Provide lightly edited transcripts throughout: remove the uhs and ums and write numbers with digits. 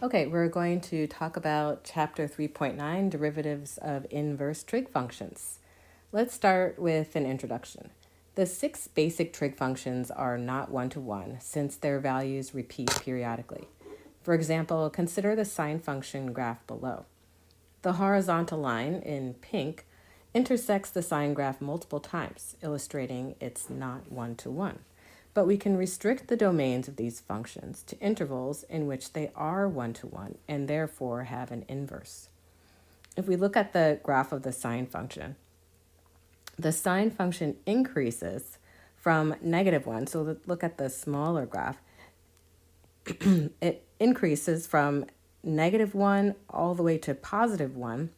Okay, we're going to talk about Chapter 3.9, Derivatives of Inverse Trig Functions. Let's start with an introduction. The 6 basic trig functions are not one-to-one since their values repeat periodically. For example, consider the sine function graph below. The horizontal line in pink intersects the sine graph multiple times, illustrating it's not one-to-one. But we can restrict the domains of these functions to intervals in which they are one-to-one and therefore have an inverse. If we look at the graph of the sine function, the sine function increases from -1. So look at the smaller graph. It increases from -1 all the way to +1.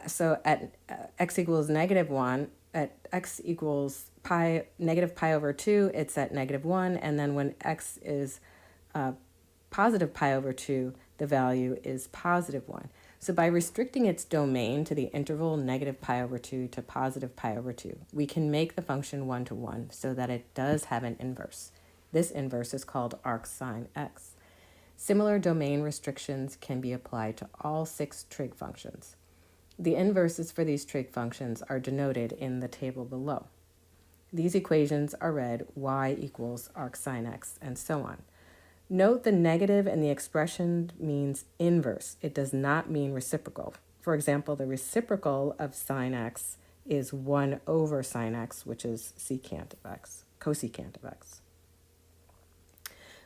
So at x equals -1, at x equals pi, -pi/2, it's at -1. And then when x is positive pi/2, the value is +1. So by restricting its domain to the interval -pi/2 to +pi/2, we can make the function one-to-one so that it does have an inverse. This inverse is called arcsine x. Similar domain restrictions can be applied to all 6 trig functions. The inverses for these trig functions are denoted in the table below. These equations are read y equals arcsine x, and so on. Note the negative in the expression means inverse. It does not mean reciprocal. For example, the reciprocal of sine x is 1 over sine x, which is secant of x, cosecant of x.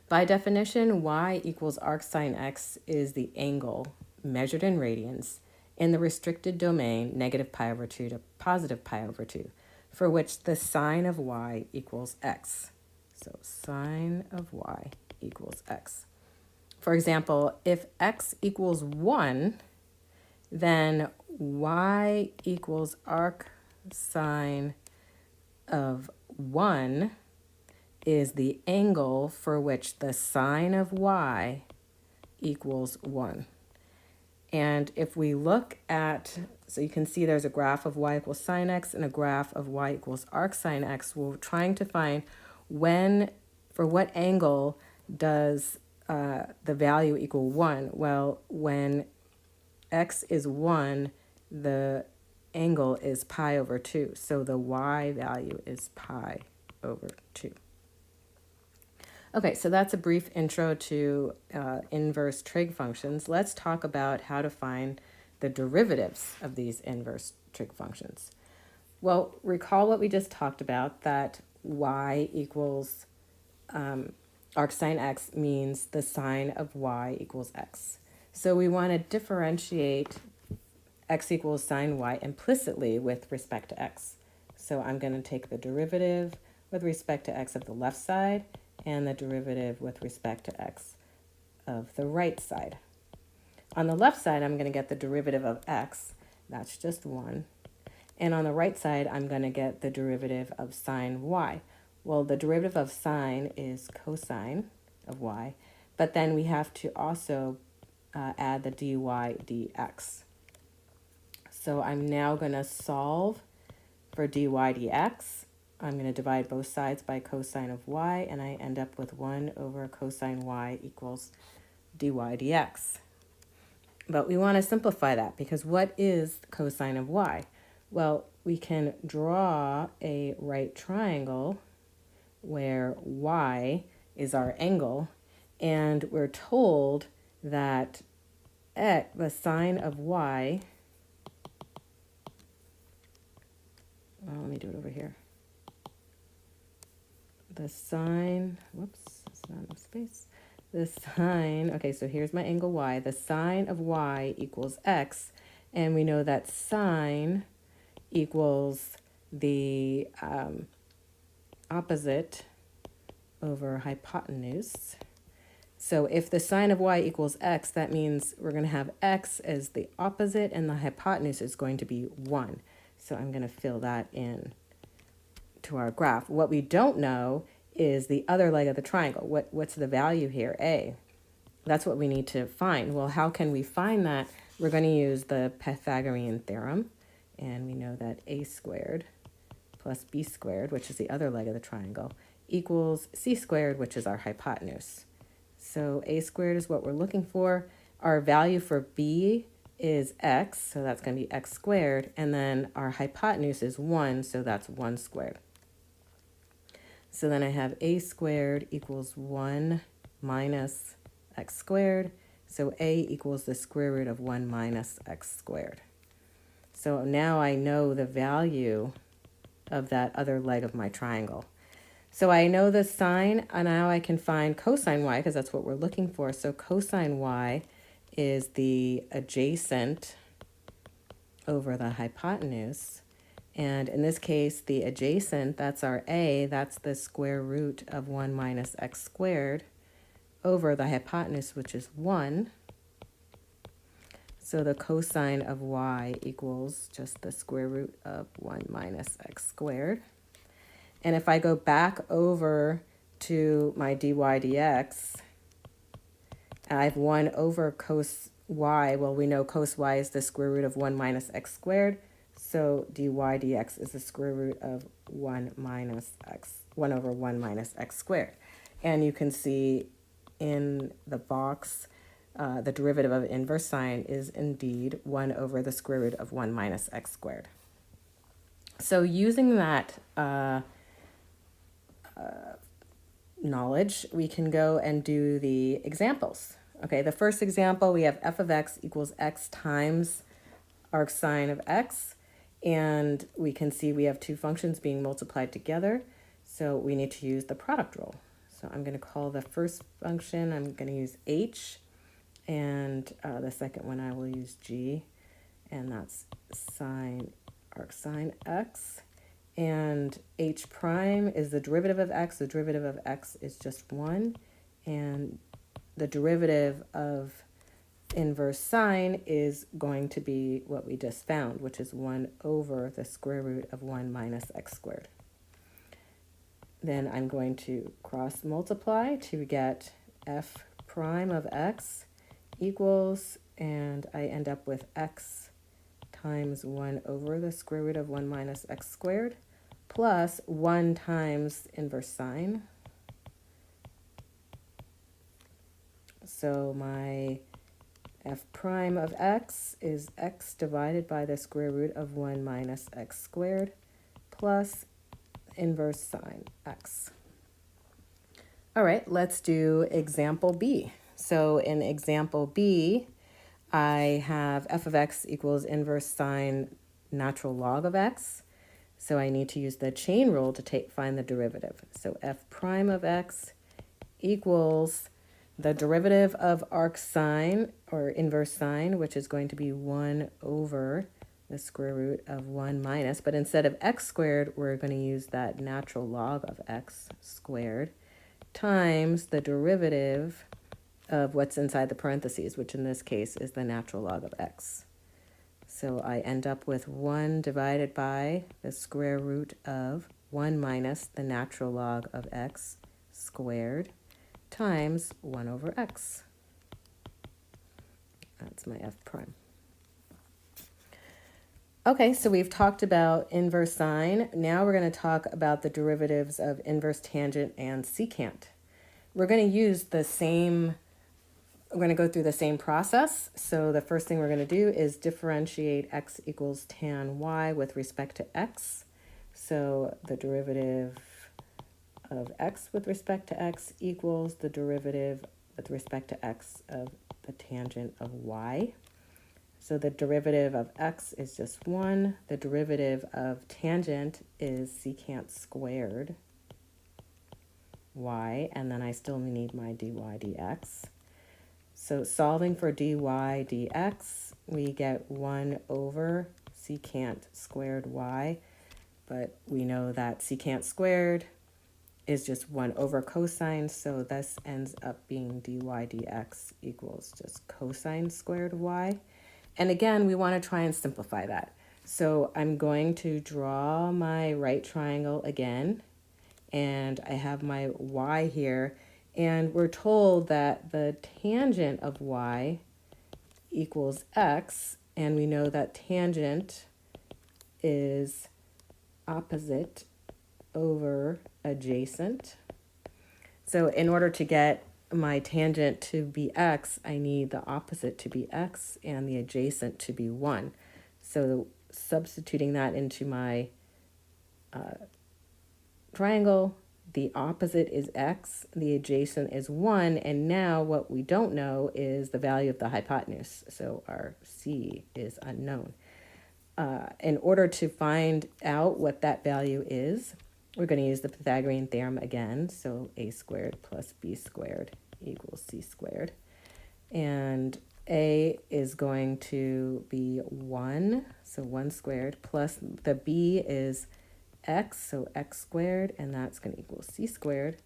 By definition, y equals arcsine x is the angle measured in radians in the restricted domain -pi/2 to +pi/2, for which the sine of y equals x. So sine of y equals x. For example, if x equals 1, then y equals arcsine of 1 is the angle for which the sine of y equals 1. And if we look at, so you can see there's a graph of y equals sine x and a graph of y equals arcsine x. We're trying to find for what angle does the value equal 1? Well, when x is 1, the angle is pi/2. So the y value is pi/2. Okay, so that's a brief intro to inverse trig functions. Let's talk about how to find the derivatives of these inverse trig functions. Well, recall what we just talked about, that y equals arcsine x means the sine of y equals x. So we want to differentiate x equals sine y implicitly with respect to x. So I'm going to take the derivative with respect to x of the left side and the derivative with respect to x of the right side. On the left side, I'm going to get the derivative of x. That's just 1. And on the right side, I'm going to get the derivative of sine y. Well, the derivative of sine is cosine of y, but then we have to also add the dy dx. So I'm now going to solve for dy dx. I'm going to divide both sides by cosine of y, and I end up with 1 over cosine y equals dy dx. But we want to simplify that, because what is cosine of y? Well, we can draw a right triangle where y is our angle, and we're told that the sine of y, well, let me do it over here. The sine, whoops, it's not enough space. The sine, okay, so here's my angle y. The sine of y equals x, and we know that sine equals the opposite over hypotenuse. So if the sine of y equals x, that means we're going to have x as the opposite, and the hypotenuse is going to be 1. So I'm going to fill that in to our graph. What we don't know is the other leg of the triangle. What's the value here? A. That's what we need to find. Well, how can we find that? We're going to use the Pythagorean theorem, and we know that a squared plus b squared, which is the other leg of the triangle, equals c squared, which is our hypotenuse. So a squared is what we're looking for. Our value for b is x, so that's going to be x squared. And then our hypotenuse is 1, so that's 1 squared. So then I have a squared equals 1 minus x squared. So a equals the square root of 1 minus x squared. So now I know the value of that other leg of my triangle. So I know the sine, and now I can find cosine y, because that's what we're looking for. So cosine y is the adjacent over the hypotenuse. And in this case, the adjacent, that's our a, that's the square root of 1 minus x squared over the hypotenuse, which is 1. So the cosine of y equals just the square root of 1 minus x squared. And if I go back over to my dy dx, I have 1 over cos y. Well, we know cos y is the square root of 1 minus x squared. So dy dx is the square root of 1 over 1 minus x squared. And you can see in the box, the derivative of inverse sine is indeed 1 over the square root of 1 minus x squared. So using that knowledge, we can go and do the examples. Okay, the first example, we have f of x equals x times arc sine of x. And we can see we have two functions being multiplied together. So we need to use the product rule. So I'm going to call the first function, I'm going to use h. And the second one I will use g. And that's sine arc sine x. And h prime is the derivative of x. The derivative of x is just 1. And the derivative of inverse sine is going to be what we just found, which is 1 over the square root of 1 minus x squared. Then I'm going to cross multiply to get f prime of x equals, and I end up with x times 1 over the square root of 1 minus x squared plus 1 times inverse sine. So my f prime of x is x divided by the square root of 1 minus x squared plus inverse sine x. All right, let's do example B. So in example B, I have f of x equals inverse sine natural log of x. So I need to use the chain rule to find the derivative. So f prime of x equals the derivative of arc sine or inverse sine, which is going to be 1 over the square root of 1 minus, but instead of x squared, we're going to use that natural log of x squared times the derivative of what's inside the parentheses, which in this case is the natural log of x. So I end up with 1 divided by the square root of 1 minus the natural log of x squared times 1 over x. That's my f prime. Okay, so we've talked about inverse sine. Now we're going to talk about the derivatives of inverse tangent and secant. We're going to use the same, we're going to go through the same process. So the first thing we're going to do is differentiate x equals tan y with respect to x. So the derivative of x with respect to x equals the derivative with respect to x of the tangent of y. So the derivative of x is just 1. The derivative of tangent is secant squared y, and then I still need my dy dx. So solving for dy dx, we get 1 over secant squared y, but we know that secant squared is just 1 over cosine, so this ends up being dy dx equals just cosine squared y. And again, we want to try and simplify that. So I'm going to draw my right triangle again, and I have my y here, and we're told that the tangent of y equals x, and we know that tangent is opposite over adjacent. So in order to get my tangent to be x, I need the opposite to be x and the adjacent to be 1. So substituting that into my triangle, the opposite is x, the adjacent is 1, and now what we don't know is the value of the hypotenuse. So our c is unknown. In order to find out what that value is, we're going to use the Pythagorean theorem again. So a squared plus b squared equals c squared. And a is going to be 1, so 1 squared, plus the b is x, so x squared, and that's going to equal c squared.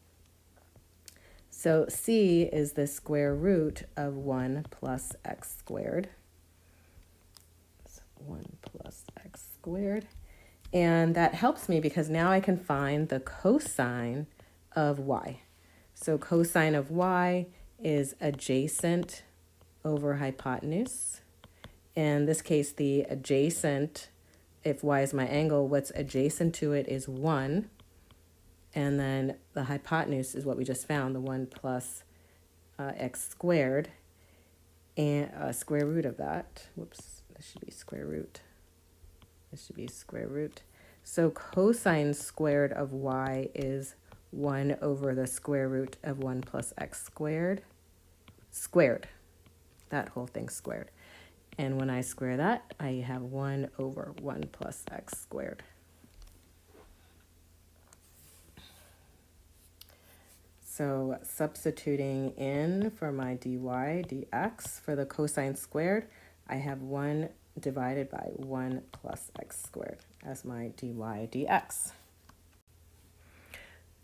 So c is the square root of 1 plus x squared. 1 plus x squared. And that helps me because now I can find the cosine of y. So cosine of y is adjacent over hypotenuse. In this case, the adjacent, if y is my angle, what's adjacent to it is 1. And then the hypotenuse is what we just found, the 1 plus x squared, and square root of that. Whoops, this should be square root. This should be square root. So cosine squared of y is 1 over the square root of 1 plus x squared. Squared. That whole thing squared. And when I square that, I have 1 over 1 plus x squared. So substituting in for my dy dx for the cosine squared, I have 1 divided by 1 plus x squared as my dy dx.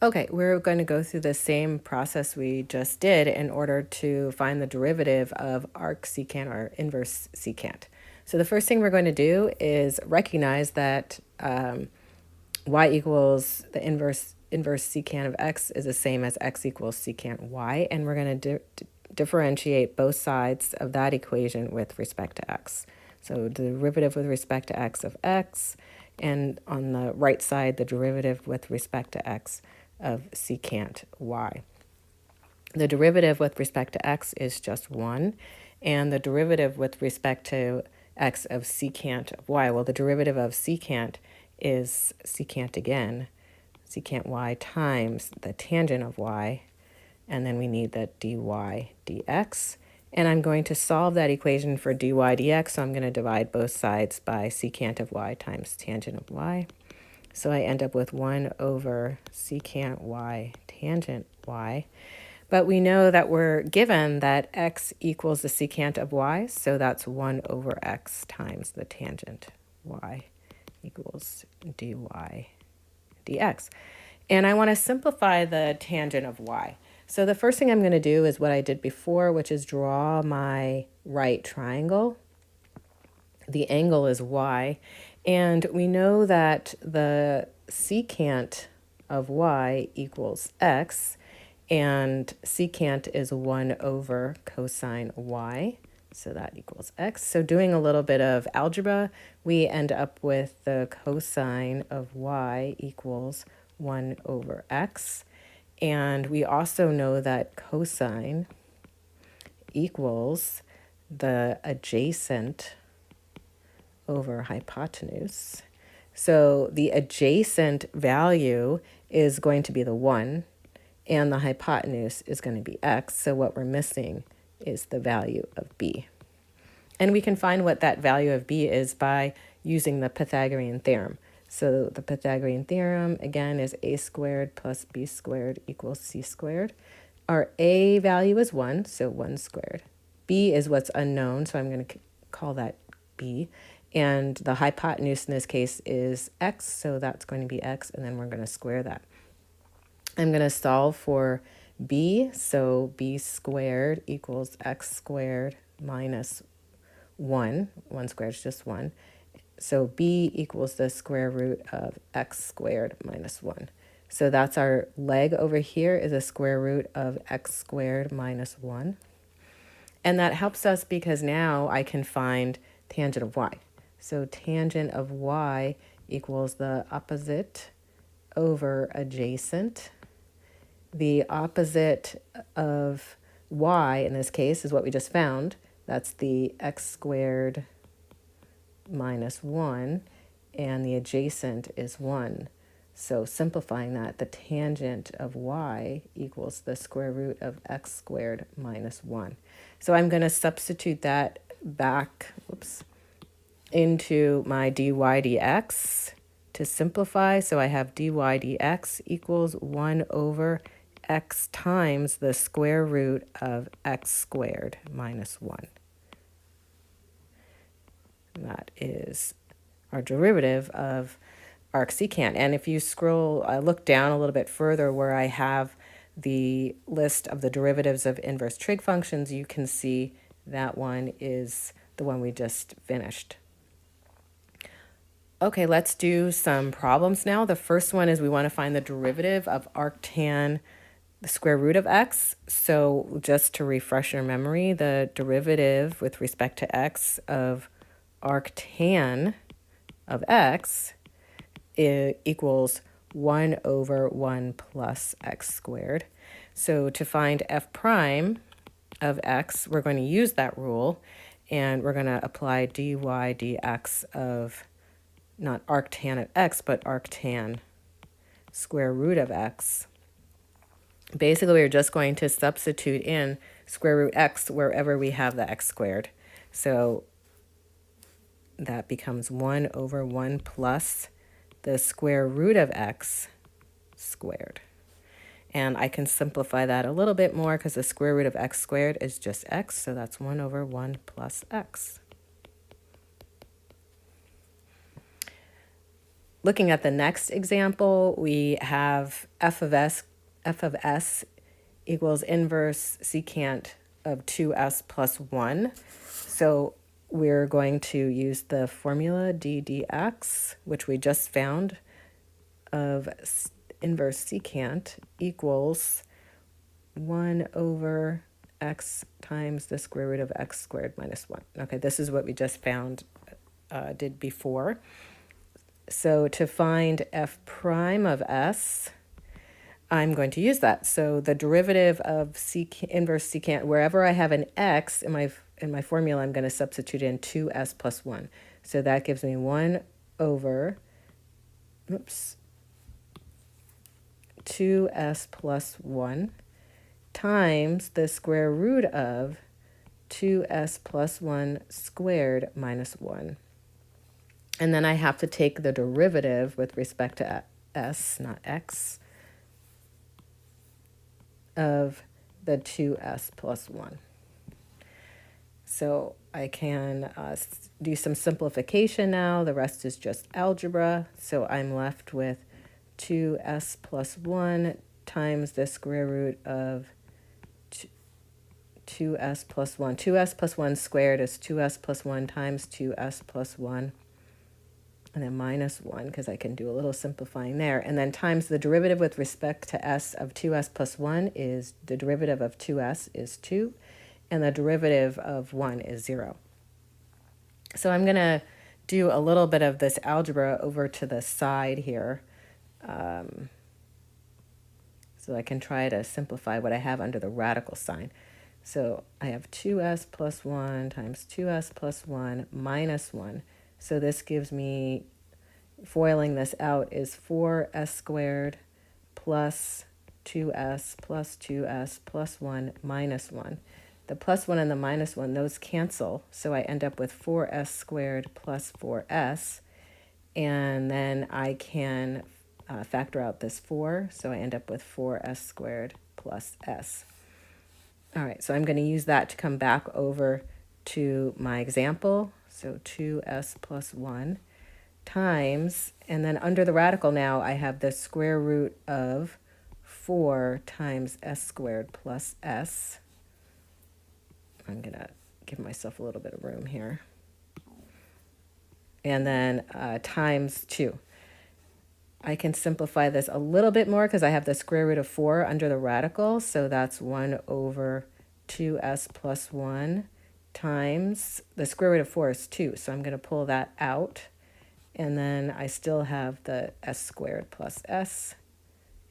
Okay, we're going to go through the same process we just did in order to find the derivative of arc secant or inverse secant. So the first thing we're going to do is recognize that y equals the inverse secant of x is the same as x equals secant y, and we're going to differentiate both sides of that equation with respect to x. So the derivative with respect to x of x, and on the right side, the derivative with respect to x of secant y. The derivative with respect to x is just 1, and the derivative with respect to x of secant of y, well, the derivative of secant is secant again, secant y times the tangent of y, and then we need the dy dx. And I'm going to solve that equation for dy dx, so I'm going to divide both sides by secant of y times tangent of y. So I end up with 1 over secant y tangent y. But we know that we're given that x equals the secant of y, so that's 1 over x times the tangent y equals dy dx. And I want to simplify the tangent of y. So the first thing I'm going to do is what I did before, which is draw my right triangle. The angle is y, and we know that the secant of y equals x, and secant is 1 over cosine y, so that equals x. So doing a little bit of algebra, we end up with the cosine of y equals 1 over x, and we also know that cosine equals the adjacent over hypotenuse. So the adjacent value is going to be the 1, and the hypotenuse is going to be x. So what we're missing is the value of b. And we can find what that value of b is by using the Pythagorean theorem. So the Pythagorean theorem, again, is a squared plus b squared equals c squared. Our a value is 1, so 1 squared. B is what's unknown, so I'm going to call that b. And the hypotenuse in this case is x, so that's going to be x, and then we're going to square that. I'm going to solve for b, so b squared equals x squared minus 1. 1 squared is just 1. So b equals the square root of x squared minus 1. So that's our leg over here is a square root of x squared minus 1. And that helps us because now I can find tangent of y. So tangent of y equals the opposite over adjacent. the opposite of y in this case is what we just found. That's the x squared minus 1, and the adjacent is 1. So simplifying that, the tangent of y equals the square root of x squared minus 1. So I'm going to substitute that back into my dy dx to simplify. So I have dy dx equals 1 over x times the square root of x squared minus 1. And that is our derivative of arcsecant. And if you look down a little bit further where I have the list of the derivatives of inverse trig functions, you can see that one is the one we just finished. Okay, let's do some problems now. The first one is we want to find the derivative of arctan the square root of x. So just to refresh your memory, the derivative with respect to x of arctan of x equals 1 over 1 plus x squared. So to find f prime of x, we're going to use that rule, and we're going to apply dy dx of not arctan of x, but arctan square root of x. Basically, we're just going to substitute in square root x wherever we have the x squared. So that becomes 1 over 1 plus the square root of x squared. And I can simplify that a little bit more because the square root of x squared is just x, so that's 1 over 1 plus x. Looking at the next example, we have f of s equals inverse secant of 2s plus 1. So we're going to use the formula d dx, which we just found, of inverse secant equals 1 over x times the square root of x squared minus 1. Okay, this is what we just found, did before. So to find f prime of s, I'm going to use that. So the derivative of inverse secant, wherever I have an x in my formula, I'm going to substitute in 2s plus 1. So that gives me 1 over 2s plus 1 times the square root of 2s plus 1 squared minus 1. And then I have to take the derivative with respect to s, not x, of the 2s plus 1. So I can do some simplification now. The rest is just algebra. So I'm left with 2s plus 1 times the square root of 2s plus 1. 2s plus 1 squared is 2s plus 1 times 2s plus 1. And then minus 1, because I can do a little simplifying there. And then times the derivative with respect to s of 2s plus 1 is the derivative of 2s is 2. And the derivative of 1 is 0. So I'm going to do a little bit of this algebra over to the side here. So I can try to simplify what I have under the radical sign. So I have 2s plus 1 times 2s plus 1 minus 1. So this gives me, foiling this out, is 4s squared plus 2s plus 2s plus 1 minus 1. The plus 1 and the minus 1, those cancel. So I end up with 4s squared plus 4s. And then I can factor out this 4. So I end up with 4s squared plus s. All right, so I'm going to use that to come back over to my example. So 2s plus 1 times, and then under the radical now, I have the square root of 4 times s squared plus s. I'm going to give myself a little bit of room here. And then times 2. I can simplify this a little bit more because I have the square root of 4 under the radical. So that's 1 over 2s plus 1 times, the square root of 4 is 2. So I'm going to pull that out. And then I still have the s squared plus s,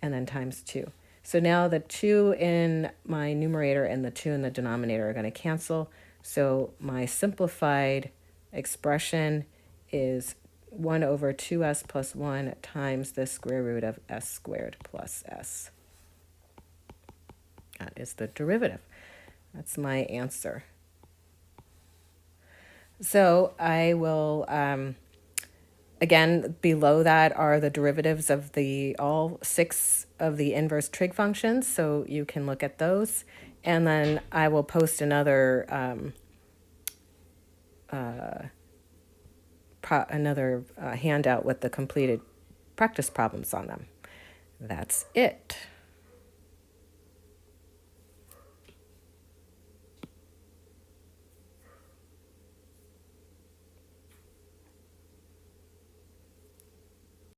and then times 2. So now the 2 in my numerator and the 2 in the denominator are going to cancel. So my simplified expression is 1 over 2s plus 1 times the square root of s squared plus s. That is the derivative. That's my answer. So I will, again, below that are the derivatives of all 6 of the inverse trig functions, so you can look at those. And then I will post another handout with the completed practice problems on them. That's it.